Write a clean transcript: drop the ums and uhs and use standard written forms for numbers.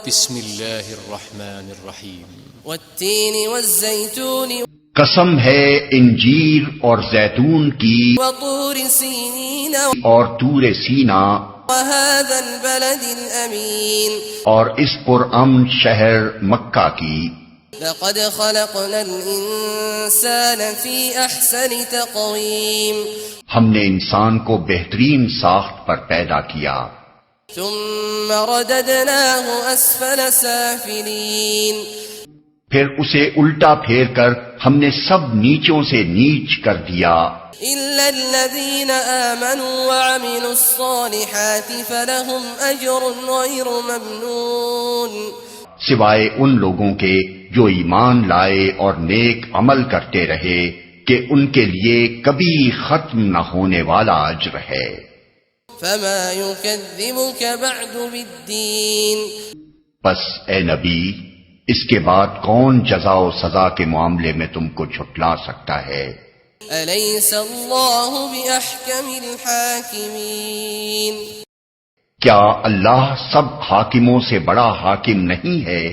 بسم اللہ الرحمن الرحیم والتین والزیتون قسم ہے انجیر اور زیتون کی وطور سینین اور طور سینا وهذا البلد الامین اور اس پرامن شہر مکہ کی لقد خلقنا الانسان فی احسن تقویم ہم نے انسان کو بہترین ساخت پر پیدا کیا ثم رددناه اسفل سافلین پھر اسے الٹا پھیر کر ہم نے سب نیچوں سے نیچ کر دیا الا الذین آمنوا وعملوا الصالحات فلهم اجر غیر ممنون سوائے ان لوگوں کے جو ایمان لائے اور نیک عمل کرتے رہے کہ ان کے لیے کبھی ختم نہ ہونے والا اجر ہے فما يكذبك بعد بالدین بس اے نبی اس کے بعد کون جزا و سزا کے معاملے میں تم کو جھٹلا سکتا ہے الیس اللہ باحکم الحاکمین کیا اللہ سب حاکموں سے بڑا حاکم نہیں ہے